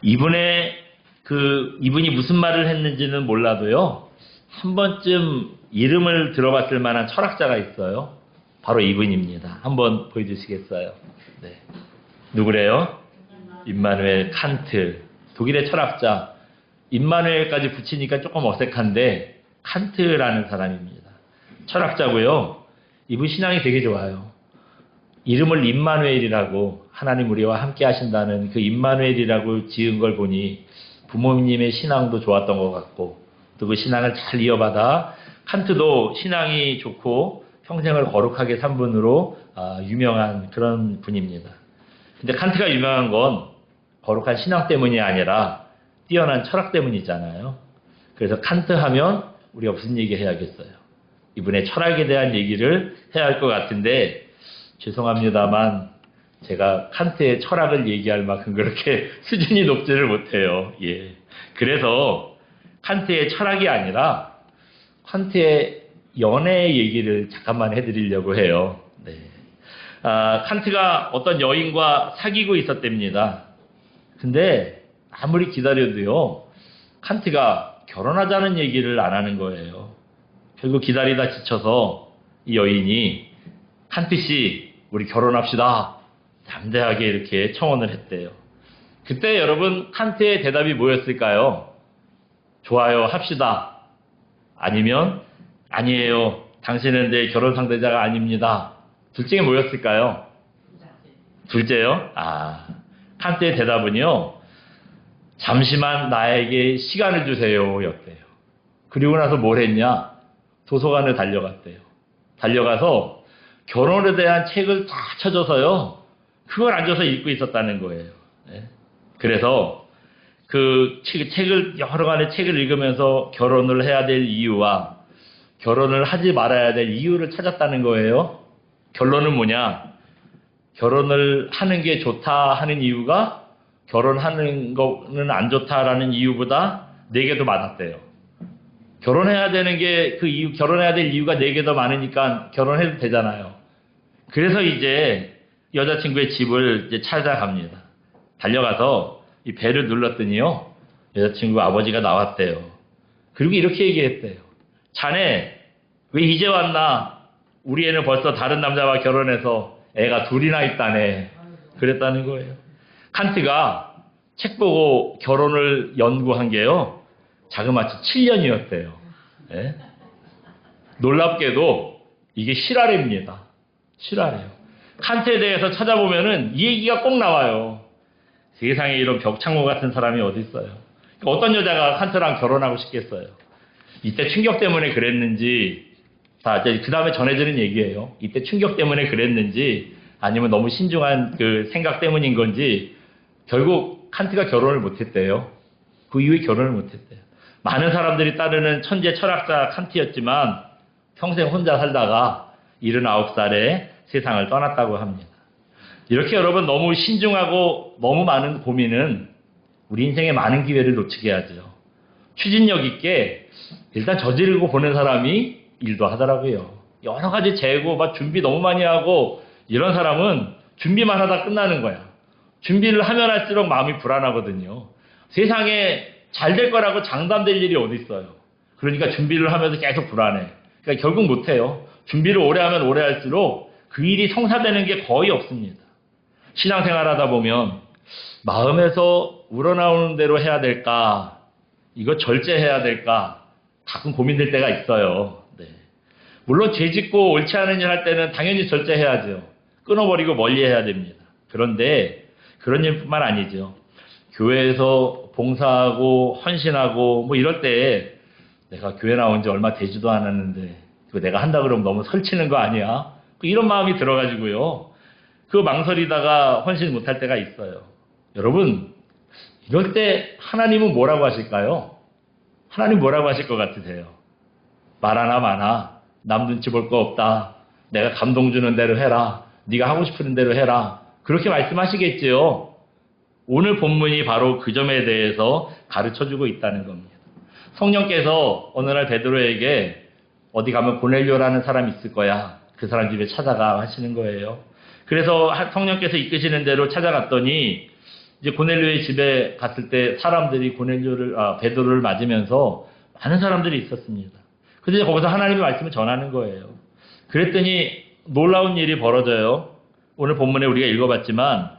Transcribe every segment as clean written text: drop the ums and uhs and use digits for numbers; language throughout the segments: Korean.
이분이 무슨 말을 했는지는 몰라도요, 한 번쯤 이름을 들어봤을 만한 철학자가 있어요. 바로 이분입니다. 한번 보여주시겠어요? 네. 누구래요? 임마누엘 칸트. 독일의 철학자. 임마누엘까지 붙이니까 조금 어색한데 칸트라는 사람입니다. 철학자고요. 이분 신앙이 되게 좋아요. 이름을 임마누엘이라고, 하나님 우리와 함께 하신다는 그 임마누엘이라고 지은 걸 보니 부모님의 신앙도 좋았던 것 같고, 또 그 신앙을 잘 이어받아 칸트도 신앙이 좋고 평생을 거룩하게 산 분으로 유명한 그런 분입니다. 근데 칸트가 유명한 건 거룩한 신앙 때문이 아니라 뛰어난 철학 때문이잖아요. 그래서 칸트 하면 우리가 무슨 얘기 해야겠어요? 이분의 철학에 대한 얘기를 해야 할 것 같은데, 죄송합니다만 제가 칸트의 철학을 얘기할 만큼 그렇게 수준이 높지를 못해요. 예. 그래서 칸트의 철학이 아니라 칸트의 연애 얘기를 잠깐만 해드리려고 해요. 네. 칸트가 어떤 여인과 사귀고 있었답니다. 근데 아무리 기다려도요, 칸트가 결혼하자는 얘기를 안 하는 거예요. 결국 기다리다 지쳐서 이 여인이, 칸트 씨, 우리 결혼합시다, 담대하게 이렇게 청혼을 했대요. 그때 여러분 칸트의 대답이 뭐였을까요? 좋아요, 합시다. 아니면 아니에요, 당신은 내 결혼 상대자가 아닙니다. 둘 중에 뭐였을까요? 둘째요? 칸트의 대답은요, 잠시만 나에게 시간을 주세요 였대요. 그리고 나서 뭘 했냐? 도서관을 달려갔대요. 달려가서 결혼에 대한 책을 다 쳐줘서요, 그걸 앉아서 읽고 있었다는 거예요. 네. 그래서 그 여러 간의 책을 읽으면서 결혼을 해야 될 이유와 결혼을 하지 말아야 될 이유를 찾았다는 거예요. 결론은 뭐냐? 결혼을 하는 게 좋다 하는 이유가 결혼하는 거는 안 좋다라는 이유보다 4개 더 많았대요. 결혼해야 되는 게 그 이유, 결혼해야 될 이유가 4개 더 많으니까 결혼해도 되잖아요. 그래서 이제 여자친구의 집을 이제 찾아갑니다. 달려가서 이 벨을 눌렀더니요, 여자친구 아버지가 나왔대요. 그리고 이렇게 얘기했대요. 자네 왜 이제 왔나? 우리 애는 벌써 다른 남자와 결혼해서 애가 둘이나 있다네. 그랬다는 거예요. 칸트가 책 보고 결혼을 연구한 게요, 자그마치 7년이었대요. 네? 놀랍게도 이게 실화입니다. 실화래요. 칸트에 대해서 찾아보면은 이 얘기가 꼭 나와요. 세상에 이런 벽창호 같은 사람이 어디 있어요? 어떤 여자가 칸트랑 결혼하고 싶겠어요? 이때 충격 때문에 그랬는지, 그 다음에 전해지는 얘기예요. 이때 충격 때문에 그랬는지, 아니면 너무 신중한 그 생각 때문인 건지, 결국 칸트가 결혼을 못했대요. 그 이후에 결혼을 못했대요. 많은 사람들이 따르는 천재 철학자 칸트였지만 평생 혼자 살다가 79살에 세상을 떠났다고 합니다. 이렇게 여러분 너무 신중하고 너무 많은 고민은 우리 인생의 많은 기회를 놓치게 하죠. 추진력 있게 일단 저지르고 보는 사람이 일도 하더라고요. 여러 가지 재고 막 준비 너무 많이 하고 이런 사람은 준비만 하다 끝나는 거야. 준비를 하면 할수록 마음이 불안하거든요. 세상에 잘 될 거라고 장담될 일이 어디 있어요. 그러니까 준비를 하면서 계속 불안해. 그러니까 결국 못해요. 준비를 오래 하면 오래 할수록 그 일이 성사되는 게 거의 없습니다. 신앙생활 하다 보면 마음에서 우러나오는 대로 해야 될까, 이거 절제해야 될까, 가끔 고민될 때가 있어요. 네. 물론 죄짓고 옳지 않은 일 할 때는 당연히 절제해야죠. 끊어버리고 멀리해야 됩니다. 그런데 그런 일뿐만 아니죠. 교회에서 봉사하고 헌신하고 뭐 이럴 때 내가 교회 나온 지 얼마 되지도 않았는데 그거 내가 한다 그러면 너무 설치는 거 아니야? 이런 마음이 들어가지고요, 그 망설이다가 헌신 못할 때가 있어요. 여러분, 이럴 때 하나님은 뭐라고 하실까요? 하나님 뭐라고 하실 것 같으세요? 말하나 마나, 남 눈치 볼 거 없다, 내가 감동 주는 대로 해라, 네가 하고 싶은 대로 해라, 그렇게 말씀하시겠지요. 오늘 본문이 바로 그 점에 대해서 가르쳐주고 있다는 겁니다. 성령께서 어느 날 베드로에게 어디 가면 고넬료라는 사람이 있을 거야, 그 사람 집에 찾아가 하시는 거예요. 그래서 성령께서 이끄시는 대로 찾아갔더니 이제 고넬료의 집에 갔을 때 사람들이 베드로를 맞으면서 많은 사람들이 있었습니다. 그래서 거기서 하나님의 말씀을 전하는 거예요. 그랬더니 놀라운 일이 벌어져요. 오늘 본문에 우리가 읽어봤지만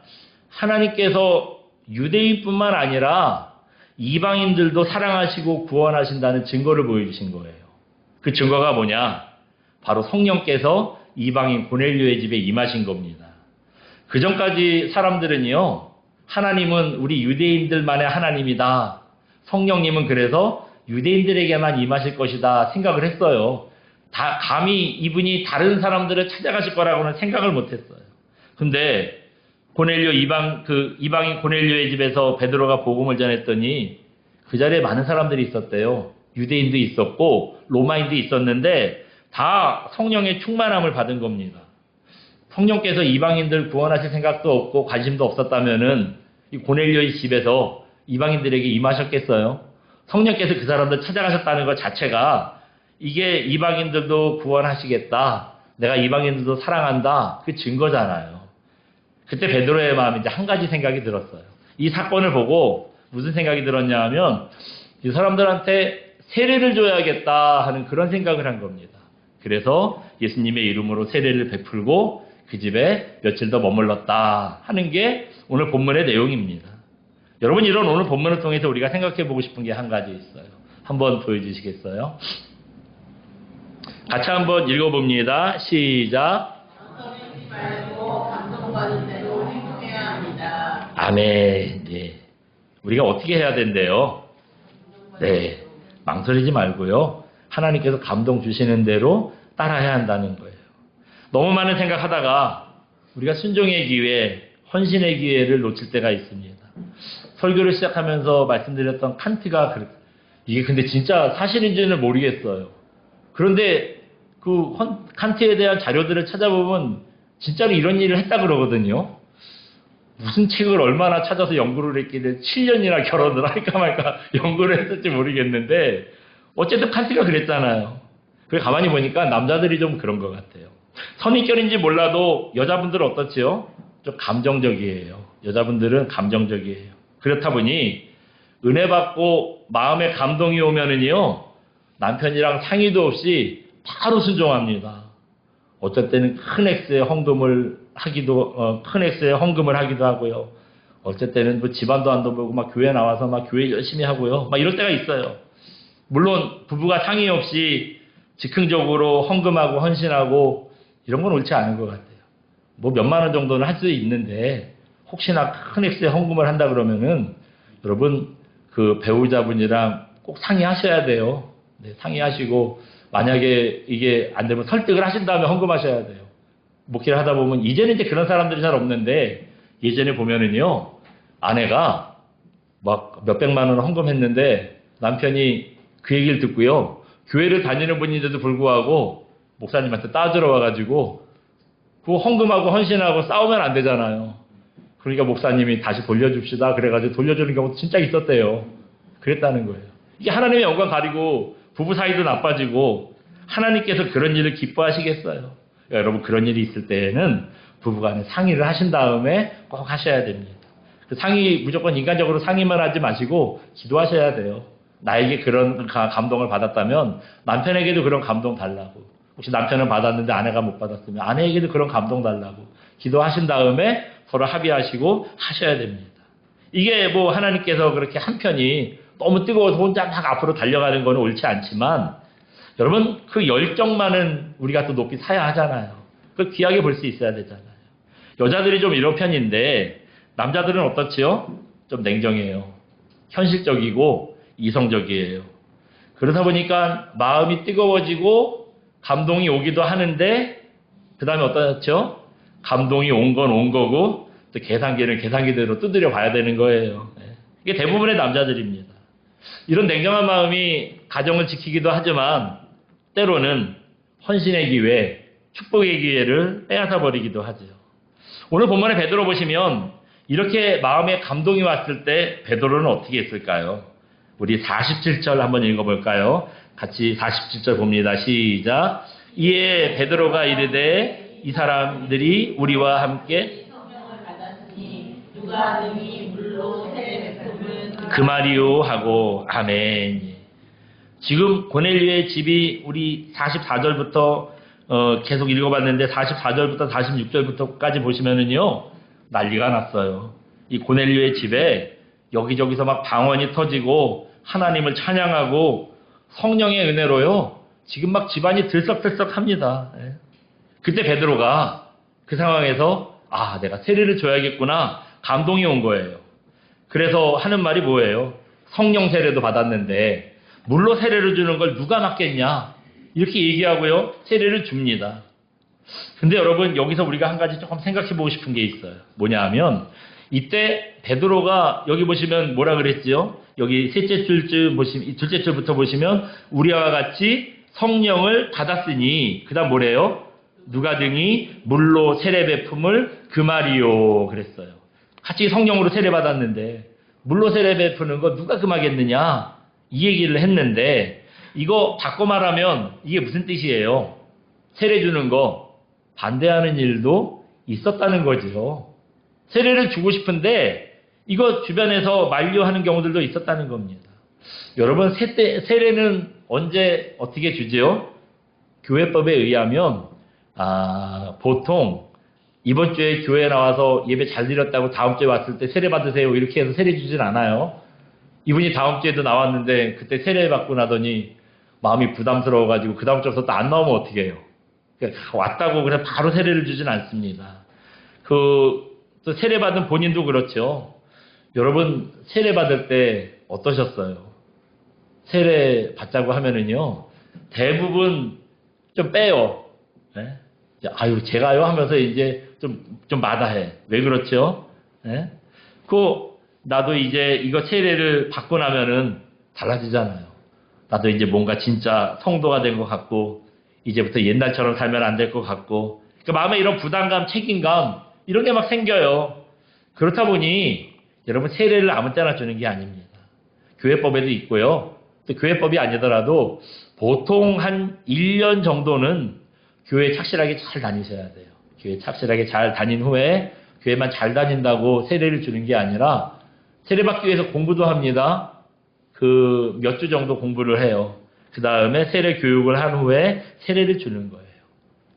하나님께서 유대인뿐만 아니라 이방인들도 사랑하시고 구원하신다는 증거를 보여주신 거예요. 그 증거가 뭐냐? 바로 성령께서 이방인 고넬료의 집에 임하신 겁니다. 그 전까지 사람들은요, 하나님은 우리 유대인들만의 하나님이다. 성령님은 그래서 유대인들에게만 임하실 것이다 생각을 했어요. 감히 이분이 다른 사람들을 찾아가실 거라고는 생각을 못했어요. 근데 이방인 고넬료의 집에서 베드로가 복음을 전했더니 그 자리에 많은 사람들이 있었대요. 유대인도 있었고 로마인도 있었는데 다 성령의 충만함을 받은 겁니다. 성령께서 이방인들 구원하실 생각도 없고 관심도 없었다면은 이 고넬료의 집에서 이방인들에게 임하셨겠어요? 성령께서 그 사람들 찾아가셨다는 것 자체가 이게 이방인들도 구원하시겠다. 내가 이방인들도 사랑한다. 그 증거잖아요. 그때 베드로의 마음에 이제 한 가지 생각이 들었어요. 이 사건을 보고 무슨 생각이 들었냐 하면 이 사람들한테 세례를 줘야겠다 하는 그런 생각을 한 겁니다. 그래서 예수님의 이름으로 세례를 베풀고 그 집에 며칠 더 머물렀다 하는 게 오늘 본문의 내용입니다. 여러분, 이런 오늘 본문을 통해서 우리가 생각해 보고 싶은 게 한 가지 있어요. 한번 보여주시겠어요? 같이 한번 읽어봅니다. 시작. 망설이지 말고 감동받은 대로 행동해야 합니다. 아멘. 네. 우리가 어떻게 해야 된대요? 네. 망설이지 말고요. 하나님께서 감동 주시는 대로 따라해야 한다는 거예요. 너무 많은 생각하다가 우리가 순종의 기회, 헌신의 기회를 놓칠 때가 있습니다. 설교를 시작하면서 말씀드렸던 칸트가 이게 근데 진짜 사실인지는 모르겠어요. 그런데 그 칸트에 대한 자료들을 찾아보면 진짜로 이런 일을 했다 그러거든요. 무슨 책을 얼마나 찾아서 연구를 했길래 7년이나 결혼을 할까 말까 연구를 했을지 모르겠는데 어쨌든 칸트가 그랬잖아요. 그래 가만히 보니까 남자들이 좀 그런 것 같아요. 선입견인지 몰라도 여자분들은 어떻지요? 좀 감정적이에요. 여자분들은 감정적이에요. 그렇다 보니 은혜 받고 마음에 감동이 오면은요 남편이랑 상의도 없이 바로 순종합니다. 어쩔 때는 큰 액수의 헌금을 하기도 하고요. 어쩔 때는 뭐 집안도 안 돌보고 막 교회 나와서 막 교회 열심히 하고요. 막 이럴 때가 있어요. 물론 부부가 상의 없이 즉흥적으로 헌금하고 헌신하고 이런 건 옳지 않은 것 같아요. 뭐 몇만 원 정도는 할 수 있는데 혹시나 큰 액수의 헌금을 한다 그러면은 여러분 그 배우자분이랑 꼭 상의하셔야 돼요. 네, 상의하시고 만약에 이게 안 되면 설득을 하신 다음에 헌금하셔야 돼요. 목회를 하다 보면 이제는 이제 그런 사람들이 잘 없는데 예전에 보면은요 아내가 막 몇백만 원을 헌금했는데 남편이 그 얘기를 듣고요 교회를 다니는 분인데도 불구하고 목사님한테 따지러 와가지고 그 헌금하고 헌신하고 싸우면 안 되잖아요. 그러니까 목사님이 다시 돌려줍시다 그래가지고 돌려주는 경우도 진짜 있었대요. 그랬다는 거예요. 이게 하나님의 영광 가리고 부부 사이도 나빠지고 하나님께서 그런 일을 기뻐하시겠어요? 여러분 그런 일이 있을 때에는 부부간에 상의를 하신 다음에 꼭 하셔야 됩니다. 그 상의 무조건 인간적으로 상의만 하지 마시고 기도하셔야 돼요. 나에게 그런 감동을 받았다면 남편에게도 그런 감동 달라고. 혹시 남편은 받았는데 아내가 못 받았으면 아내에게도 그런 감동 달라고 기도하신 다음에 서로 합의하시고 하셔야 됩니다. 이게 뭐 하나님께서 그렇게 한편이 너무 뜨거워서 혼자 막 앞으로 달려가는 건 옳지 않지만 여러분 그 열정만은 우리가 또 높이 사야 하잖아요. 그걸 귀하게 볼 수 있어야 되잖아요. 여자들이 좀 이런 편인데 남자들은 어떻지요? 좀 냉정해요. 현실적이고 이성적이에요. 그러다 보니까 마음이 뜨거워지고 감동이 오기도 하는데 그 다음에 어떻죠? 감동이 온 건 온 거고 또 계산기는 계산기대로 두드려 봐야 되는 거예요. 이게 대부분의 남자들입니다. 이런 냉정한 마음이 가정을 지키기도 하지만 때로는 헌신의 기회, 축복의 기회를 빼앗아 버리기도 하죠. 오늘 본문에 베드로 보시면 이렇게 마음에 감동이 왔을 때 베드로는 어떻게 했을까요? 우리 47절 한번 읽어볼까요? 같이 47절 봅니다. 시작. 이에 베드로가 이르되 이 사람들이 우리와 함께 성령을 받았으니 누가 능히 물로 세례 베품을 그 말이요 하고 아멘. 지금 고넬료의 집이 우리 44절부터 계속 읽어봤는데 44절부터 46절부터까지 보시면은요 난리가 났어요. 이 고넬료의 집에 여기저기서 막 방언이 터지고 하나님을 찬양하고 성령의 은혜로요 지금 막 집안이 들썩들썩합니다. 그때 베드로가 그 상황에서 내가 세례를 줘야겠구나 감동이 온 거예요. 그래서 하는 말이 뭐예요? 성령 세례도 받았는데 물로 세례를 주는 걸 누가 맡겠냐 이렇게 얘기하고요 세례를 줍니다. 근데 여러분 여기서 우리가 한 가지 조금 생각해 보고 싶은 게 있어요. 뭐냐 하면 이때 베드로가 여기 보시면 뭐라 그랬지요? 여기 셋째 줄쯤 보시면 둘째 줄부터 보시면 우리와 같이 성령을 받았으니 그다음 뭐래요? 누가 등이 물로 세례 베품을 금하리요 그랬어요. 같이 성령으로 세례 받았는데 물로 세례 베푸는 거 누가 금하겠느냐 이 얘기를 했는데 이거 바꿔 말하면 이게 무슨 뜻이에요? 세례 주는 거 반대하는 일도 있었다는 거죠. 세례를 주고 싶은데 이거 주변에서 만류하는 경우들도 있었다는 겁니다. 여러분 세례는 언제 어떻게 주지요? 교회법에 의하면 보통 이번 주에 교회 나와서 예배 잘 드렸다고 다음 주에 왔을 때 세례 받으세요 이렇게 해서 세례 주진 않아요. 이분이 다음 주에도 나왔는데 그때 세례 받고 나더니 마음이 부담스러워가지고 그 다음 주부터 또 안 나오면 어떻게 해요? 왔다고 그냥 바로 세례를 주진 않습니다. 또 세례 받은 본인도 그렇죠. 여러분 세례 받을 때 어떠셨어요? 세례 받자고 하면은요 대부분 좀 빼요. 네? 아유 제가요 하면서 이제 좀 마다해. 왜 그렇죠? 네? 나도 이제 이거 세례를 받고 나면은 달라지잖아요. 나도 이제 뭔가 진짜 성도가 된 것 같고 이제부터 옛날처럼 살면 안 될 것 같고 그러니까 마음에 이런 부담감, 책임감 이런 게 막 생겨요. 그렇다 보니 여러분 세례를 아무 때나 주는 게 아닙니다. 교회법에도 있고요. 또 교회법이 아니더라도 보통 한 1년 정도는 교회 착실하게 잘 다니셔야 돼요. 교회 착실하게 잘 다닌 후에 교회만 잘 다닌다고 세례를 주는 게 아니라 세례받기 위해서 공부도 합니다. 몇 주 정도 공부를 해요. 그 다음에 세례 교육을 한 후에 세례를 주는 거예요.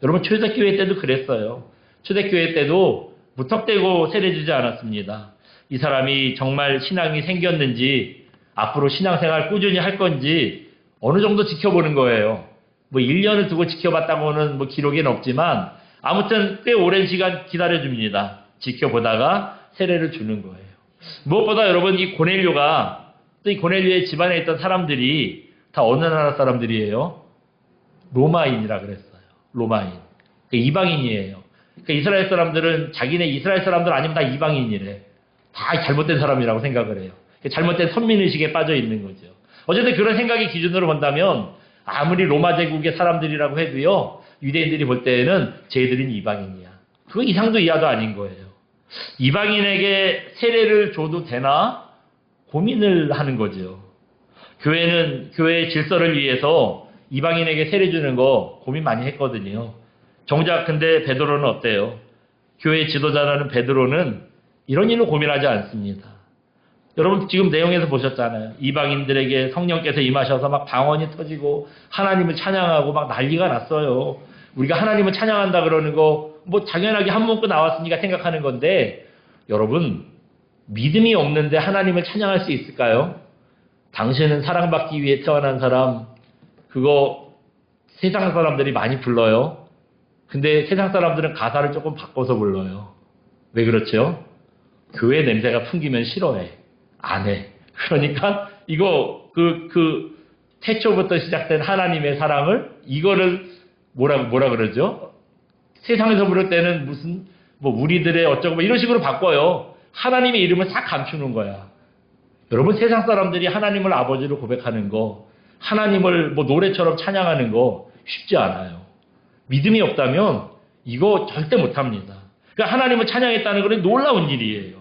여러분 초대교회 때도 그랬어요. 초대교회 때도 무턱대고 세례 주지 않았습니다. 이 사람이 정말 신앙이 생겼는지 앞으로 신앙생활 꾸준히 할 건지 어느 정도 지켜보는 거예요. 1년을 두고 지켜봤다고는 기록에는 없지만 아무튼 꽤 오랜 시간 기다려줍니다. 지켜보다가 세례를 주는 거예요. 무엇보다 여러분 이 고넬료가 또 이 고넬료의 집안에 있던 사람들이 다 어느 나라 사람들이에요? 로마인이라 그랬어요. 로마인. 이방인이에요. 그러니까 이스라엘 사람들은 자기네 이스라엘 사람들 아니면 다 이방인이래. 다 잘못된 사람이라고 생각을 해요. 잘못된 선민의식에 빠져 있는 거죠. 어쨌든 그런 생각의 기준으로 본다면 아무리 로마 제국의 사람들이라고 해도요. 유대인들이 볼 때에는 쟤들은 이방인이야. 그거 이상도 이하도 아닌 거예요. 이방인에게 세례를 줘도 되나? 고민을 하는 거죠. 교회는 교회의 질서를 위해서 이방인에게 세례 주는 거 고민 많이 했거든요. 정작 근데 베드로는 어때요? 교회 지도자라는 베드로는 이런 일로 고민하지 않습니다. 여러분 지금 내용에서 보셨잖아요. 이방인들에게 성령께서 임하셔서 막 방언이 터지고 하나님을 찬양하고 막 난리가 났어요. 우리가 하나님을 찬양한다 그러는 거 당연하게 한 문구 나왔으니까 생각하는 건데 여러분 믿음이 없는데 하나님을 찬양할 수 있을까요? 당신은 사랑받기 위해 태어난 사람 그거 세상 사람들이 많이 불러요. 근데 세상 사람들은 가사를 조금 바꿔서 불러요. 왜 그렇죠? 교회 냄새가 풍기면 싫어해. 안 해. 그러니까 이거 태초부터 시작된 하나님의 사랑을 이거를 뭐라 그러죠? 세상에서 부를 때는 무슨 우리들의 어쩌고 이런 식으로 바꿔요. 하나님의 이름을 싹 감추는 거야. 여러분 세상 사람들이 하나님을 아버지로 고백하는 거 하나님을 노래처럼 찬양하는 거 쉽지 않아요. 믿음이 없다면 이거 절대 못합니다. 그러니까 하나님을 찬양했다는 건 놀라운 일이에요.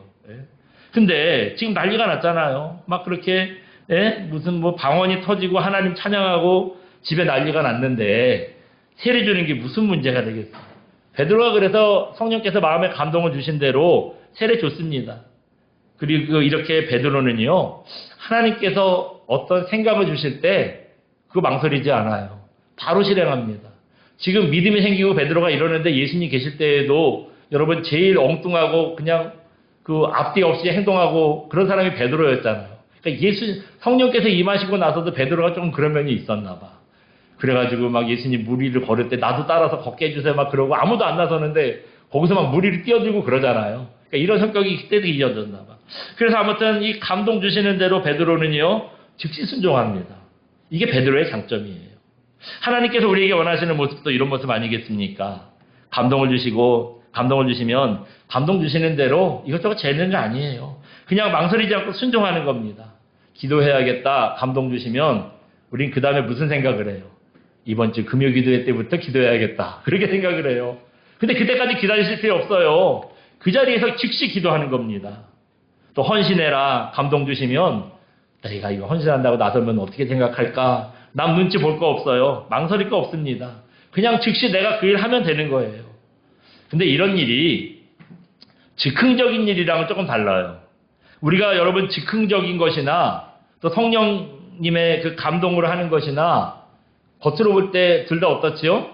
근데 지금 난리가 났잖아요. 막 그렇게 무슨 방언이 터지고 하나님 찬양하고 집에 난리가 났는데 세례 주는 게 무슨 문제가 되겠어요. 베드로가 그래서 성령께서 마음에 감동을 주신 대로 세례 줬습니다. 그리고 이렇게 베드로는요, 하나님께서 어떤 생각을 주실 때 그거 망설이지 않아요. 바로 실행합니다. 지금 믿음이 생기고 베드로가 이러는데 예수님 계실 때에도 여러분 제일 엉뚱하고 그냥 그 앞뒤 없이 행동하고 그런 사람이 베드로였잖아요. 그러니까 성령께서 임하시고 나서도 베드로가 좀 그런 면이 있었나 봐. 그래가지고 막 예수님 물 위를 걸을 때 나도 따라서 걷게 해주세요 막 그러고 아무도 안 나서는데 거기서 막 물 위를 뛰어들고 그러잖아요. 그러니까 이런 성격이 그때도 이어졌나 봐. 그래서 아무튼 이 감동 주시는 대로 베드로는요 즉시 순종합니다. 이게 베드로의 장점이에요. 하나님께서 우리에게 원하시는 모습도 이런 모습 아니겠습니까? 감동을 주시면 감동 주시는 대로 이것저것 재는 게 아니에요. 그냥 망설이지 않고 순종하는 겁니다. 기도해야겠다. 감동 주시면 우린 그 다음에 무슨 생각을 해요? 이번 주 금요 기도회 때부터 기도해야겠다. 그렇게 생각을 해요. 근데 그때까지 기다리실 필요 없어요. 그 자리에서 즉시 기도하는 겁니다. 또 헌신해라. 감동 주시면 내가 이거 헌신한다고 나서면 어떻게 생각할까? 남 눈치 볼 거 없어요. 망설일 거 없습니다. 그냥 즉시 내가 그 일 하면 되는 거예요. 근데 이런 일이 즉흥적인 일이랑은 조금 달라요. 우리가 여러분 즉흥적인 것이나 또 성령님의 그 감동으로 하는 것이나 겉으로 볼 때 둘 다 어떻지요?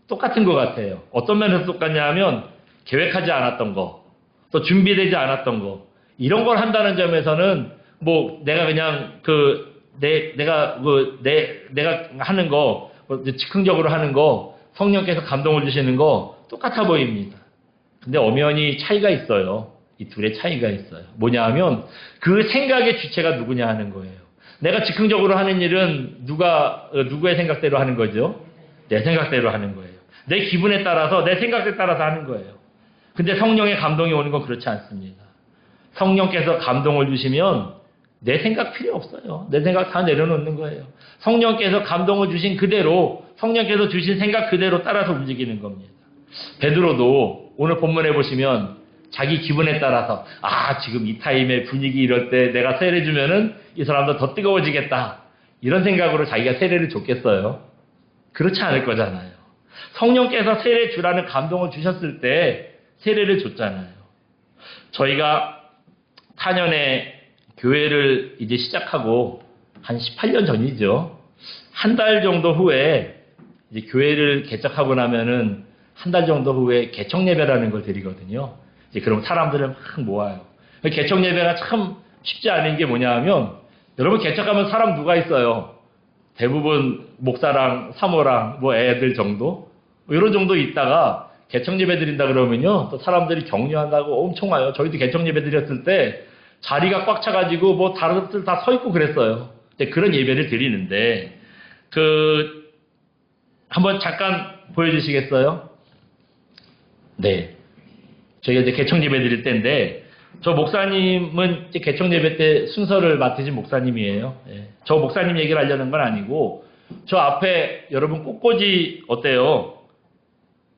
똑같은 것 같아요. 어떤 면에서 똑같냐 하면 계획하지 않았던 거, 또 준비되지 않았던 거 이런 걸 한다는 점에서는 뭐 내가 그냥 내가 하는 거 즉흥적으로 하는 거 성령께서 감동을 주시는 거 똑같아 보입니다. 근데 엄연히 차이가 있어요. 이 둘의 차이가 있어요. 뭐냐 하면 그 생각의 주체가 누구냐 하는 거예요. 내가 즉흥적으로 하는 일은 누구의 생각대로 하는 거죠? 내 생각대로 하는 거예요. 내 기분에 따라서 내 생각에 따라서 하는 거예요. 근데 성령의 감동이 오는 건 그렇지 않습니다. 성령께서 감동을 주시면 내 생각 필요 없어요. 내 생각 다 내려놓는 거예요. 성령께서 감동을 주신 그대로 성령께서 주신 생각 그대로 따라서 움직이는 겁니다. 베드로도 오늘 본문에 보시면 자기 기분에 따라서 지금 이 타임에 분위기 이럴 때 내가 세례 주면은 이 사람도 더 뜨거워지겠다. 이런 생각으로 자기가 세례를 줬겠어요? 그렇지 않을 거잖아요. 성령께서 세례 주라는 감동을 주셨을 때 세례를 줬잖아요. 저희가 4년에 교회를 이제 시작하고 한 18년 전이죠. 한 달 정도 후에 이제 교회를 개척하고 나면은 한 달 정도 후에 개척 예배라는 걸 드리거든요. 이제 그럼 사람들을 막 모아요. 개척 예배가 참 쉽지 않은 게 뭐냐 하면 여러분 개척하면 사람 누가 있어요? 대부분 목사랑 사모랑 뭐 애들 정도? 이런 정도 있다가 개척 예배 드린다 그러면요. 또 사람들이 격려한다고 엄청 와요. 저희도 개척 예배 드렸을 때 자리가 꽉 차가지고 뭐 다른 사람들 다 서 있고 그랬어요. 그런 예배를 드리는데 한번 잠깐 보여주시겠어요? 네. 저희가 이제 개척 예배 드릴 때인데 저 목사님은 이제 개척 예배 때 순서를 맡으신 목사님이에요. 예. 저 목사님 얘기를 하려는 건 아니고 저 앞에 여러분 꽃꽂이 어때요?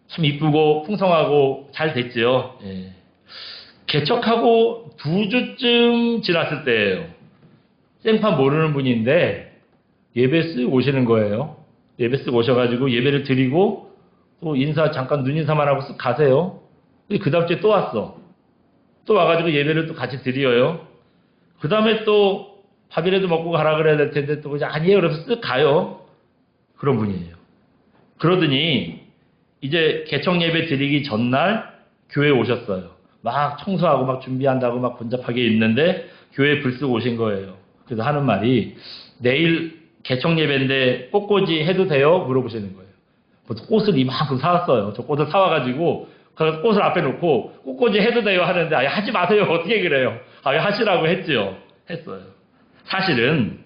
참 이쁘고 풍성하고 잘 됐죠. 예. 개척하고 2주쯤 지났을 때예요. 생판 모르는 분인데 예배 쓱 오시는 거예요. 예배 쓱 오셔가지고 예배를 드리고 또 인사 잠깐 눈인사만 하고 쓱 가세요. 그 다음 주에 또 왔어. 또 와가지고 예배를 또 같이 드려요. 그 다음에 또 밥이라도 먹고 가라 그래야 될 텐데 또 그냥 아니에요. 그래서 쓱 가요. 그런 분이에요. 그러더니 이제 개척 예배 드리기 전날 교회에 오셨어요. 막 청소하고 막 준비한다고 막 번잡하게 있는데 교회에 불쑥 오신 거예요. 그래서 하는 말이 내일 개척 예배인데 꽃꽂이 해도 돼요? 물어보시는 거예요. 꽃을 이만큼 사왔어요. 저 꽃을 사와가지고 그 꽃을 앞에 놓고 꽃꽂이 해도 돼요 하는데 하지 마세요. 어떻게 그래요? 하시라고 했죠. 했어요. 사실은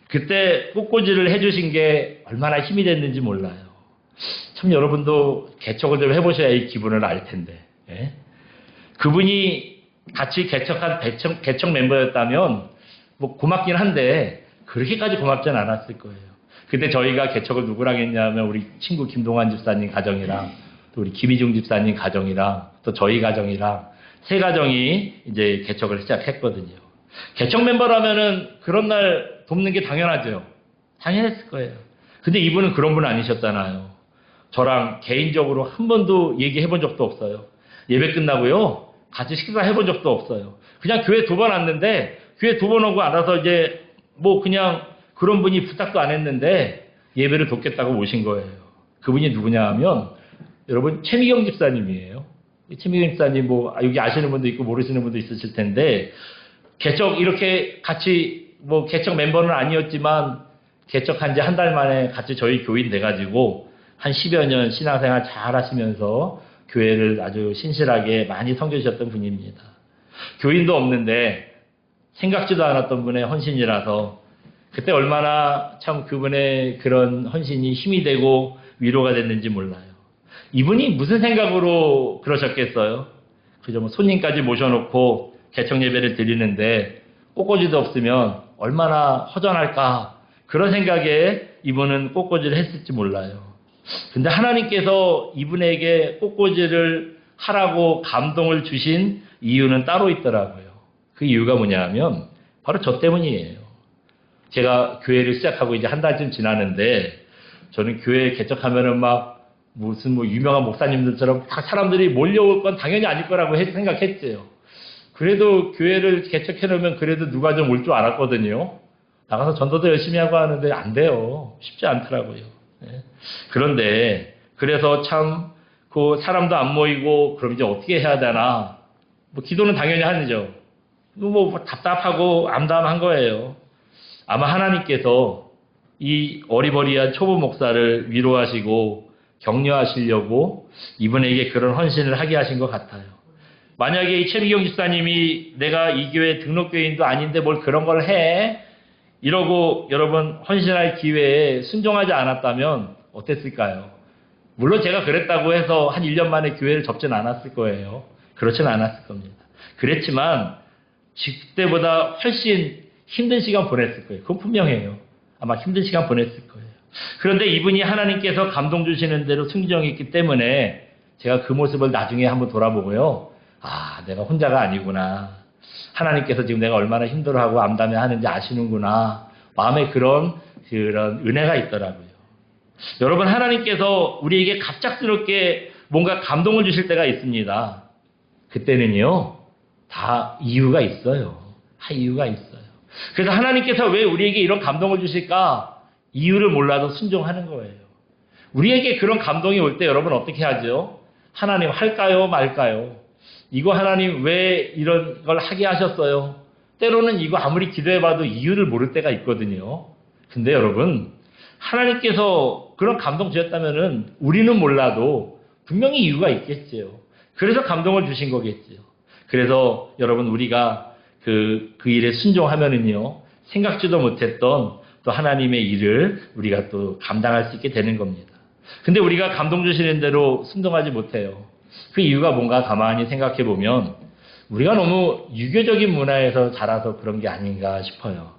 그때 꽃꽂이를 해주신 게 얼마나 힘이 됐는지 몰라요. 참 여러분도 개척을 좀 해보셔야 이 기분을 알 텐데. 예? 그분이 같이 개척한 개척 멤버였다면 뭐 고맙긴 한데 그렇게까지 고맙진 않았을 거예요. 그때 저희가 개척을 누구랑 했냐면 우리 친구 김동환 집사님 가정이랑 또 우리 김희중 집사님 가정이랑 또 저희 가정이랑 세 가정이 이제 개척을 시작했거든요. 개척 멤버라면은 그런 날 돕는 게 당연하죠. 당연했을 거예요. 근데 이분은 그런 분 아니셨잖아요. 저랑 개인적으로 한 번도 얘기해 본 적도 없어요. 예배 끝나고요. 같이 식사해본 적도 없어요. 그냥 교회 2번 왔는데 교회 2번 오고 알아서 이제 뭐 그냥 그런 분이 부탁도 안 했는데 예배를 돕겠다고 오신 거예요. 그분이 누구냐 하면 여러분 최미경 집사님이에요. 최미경 집사님 뭐 여기 아시는 분도 있고 모르시는 분도 있으실 텐데 개척 이렇게 같이 뭐 개척 멤버는 아니었지만 개척한 지 한 달 만에 같이 저희 교인 돼가지고 한 10여 년 신앙생활 잘 하시면서 교회를 아주 신실하게 많이 섬겨주셨던 분입니다. 교인도 없는데 생각지도 않았던 분의 헌신이라서 그때 얼마나 참 그분의 그런 헌신이 힘이 되고 위로가 됐는지 몰라요. 이분이 무슨 생각으로 그러셨겠어요? 그저 뭐 손님까지 모셔놓고 개척 예배를 드리는데 꽃꽂이도 없으면 얼마나 허전할까 그런 생각에 이분은 꽃꽂이를 했을지 몰라요. 근데 하나님께서 이분에게 꽃꽂이를 하라고 감동을 주신 이유는 따로 있더라고요. 그 이유가 뭐냐 하면 바로 저 때문이에요. 제가 교회를 시작하고 이제 한 달쯤 지났는데 저는 교회 개척하면은 막 무슨 뭐 유명한 목사님들처럼 다 사람들이 몰려올 건 당연히 아닐 거라고 생각했죠. 그래도 교회를 개척해 놓으면 그래도 누가 좀 올 줄 알았거든요. 나가서 전도도 열심히 하고 하는데 안 돼요. 쉽지 않더라고요. 네. 그런데 그래서 참 그 사람도 안 모이고 그럼 이제 어떻게 해야 되나? 뭐 기도는 당연히 하죠. 뭐 답답하고 암담한 거예요. 아마 하나님께서 이 어리버리한 초보 목사를 위로하시고 격려하시려고 이분에게 그런 헌신을 하게 하신 것 같아요. 만약에 이 최미경 집사님이 내가 이 교회 등록교인도 아닌데 뭘 그런 걸 해? 이러고 여러분 헌신할 기회에 순종하지 않았다면 어땠을까요? 물론 제가 그랬다고 해서 한 1년 만에 교회를 접진 않았을 거예요. 그렇진 않았을 겁니다. 그랬지만 그때보다 훨씬 힘든 시간 보냈을 거예요. 그건 분명해요. 아마 힘든 시간 보냈을 거예요. 그런데 이분이 하나님께서 감동 주시는 대로 순종했기 때문에 제가 그 모습을 나중에 한번 돌아보고요. 아, 내가 혼자가 아니구나. 하나님께서 지금 내가 얼마나 힘들어하고 암담해하는지 아시는구나. 마음에 그런 은혜가 있더라고요. 여러분 하나님께서 우리에게 갑작스럽게 뭔가 감동을 주실 때가 있습니다. 그때는요. 다 이유가 있어요. 다 이유가 있어요. 그래서 하나님께서 왜 우리에게 이런 감동을 주실까? 이유를 몰라도 순종하는 거예요. 우리에게 그런 감동이 올 때 여러분 어떻게 하죠? 하나님 할까요? 말까요? 이거 하나님 왜 이런 걸 하게 하셨어요? 때로는 이거 아무리 기도해봐도 이유를 모를 때가 있거든요. 근데 여러분 하나님께서 그런 감동 주셨다면은 우리는 몰라도 분명히 이유가 있겠지요. 그래서 감동을 주신 거겠지요. 그래서 여러분 우리가 그 일에 순종하면은요 생각지도 못했던 또 하나님의 일을 우리가 또 감당할 수 있게 되는 겁니다. 근데 우리가 감동 주시는 대로 순종하지 못해요. 그 이유가 뭔가 가만히 생각해 보면 우리가 너무 유교적인 문화에서 자라서 그런 게 아닌가 싶어요.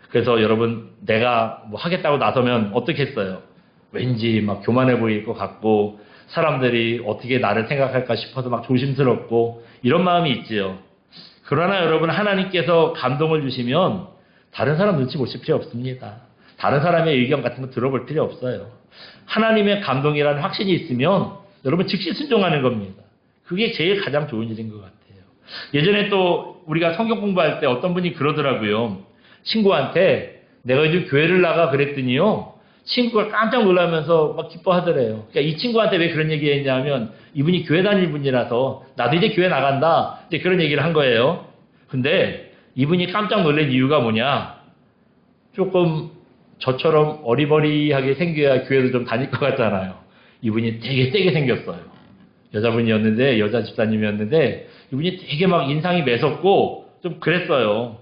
그래서 여러분 내가 뭐 하겠다고 나서면 어떻겠어요? 왠지 막 교만해 보일 것 같고 사람들이 어떻게 나를 생각할까 싶어서 막 조심스럽고 이런 마음이 있지요. 그러나 여러분 하나님께서 감동을 주시면 다른 사람 눈치 보실 필요 없습니다. 다른 사람의 의견 같은 거 들어볼 필요 없어요. 하나님의 감동이라는 확신이 있으면 여러분 즉시 순종하는 겁니다. 그게 제일 가장 좋은 일인 것 같아요. 예전에 또 우리가 성경 공부할 때 어떤 분이 그러더라고요. 친구한테 내가 요즘 교회를 나가 그랬더니요. 친구가 깜짝 놀라면서 막 기뻐하더래요. 그러니까 이 친구한테 왜 그런 얘기 했냐면 이분이 교회 다닐 분이라서 나도 이제 교회 나간다. 이제 그런 얘기를 한 거예요. 근데 이분이 깜짝 놀란 이유가 뭐냐. 조금 저처럼 어리버리하게 생겨야 교회도 좀 다닐 것 같잖아요. 이분이 되게 세게 생겼어요. 여자분이었는데 여자 집사님이었는데 이분이 되게 막 인상이 매섭고 좀 그랬어요.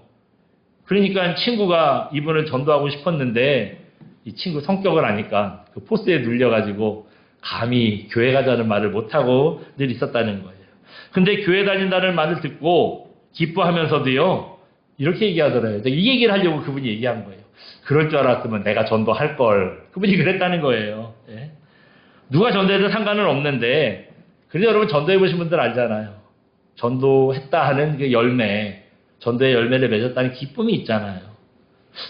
그러니까 친구가 이분을 전도하고 싶었는데 이 친구 성격을 아니까 그 포스에 눌려가지고 감히 교회 가자는 말을 못하고 늘 있었다는 거예요. 근데 교회 다닌다는 말을 듣고 기뻐하면서도요. 이렇게 얘기하더래요. 이 얘기를 하려고 그분이 얘기한 거예요. 그럴 줄 알았으면 내가 전도할 걸. 그분이 그랬다는 거예요. 예? 누가 전도해도 상관은 없는데 그래도 여러분 전도해 보신 분들 알잖아요. 전도했다 하는 그 열매, 전도의 열매를 맺었다는 기쁨이 있잖아요.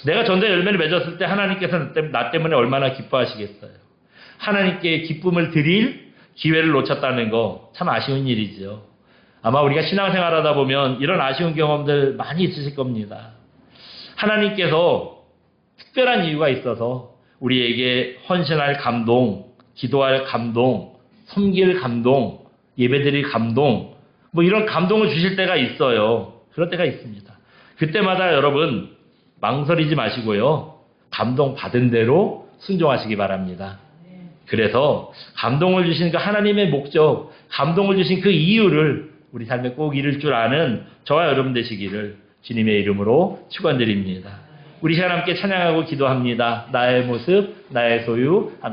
내가 전도의 열매를 맺었을 때 하나님께서 나 때문에 얼마나 기뻐하시겠어요. 하나님께 기쁨을 드릴 기회를 놓쳤다는 거 참 아쉬운 일이죠. 아마 우리가 신앙생활 하다 보면 이런 아쉬운 경험들 많이 있으실 겁니다. 하나님께서 특별한 이유가 있어서 우리에게 헌신할 감동, 기도할 감동, 섬길 감동, 예배드릴 감동, 뭐 이런 감동을 주실 때가 있어요. 그럴 때가 있습니다. 그때마다 여러분 망설이지 마시고요. 감동 받은 대로 순종하시기 바랍니다. 그래서 감동을 주신 그 하나님의 목적, 감동을 주신 그 이유를 우리 삶에 꼭 이룰 줄 아는 저와 여러분 되시기를 주님의 이름으로 축원드립니다. 우리 시간 함께 찬양하고 기도합니다. 나의 모습, 나의 소유 함께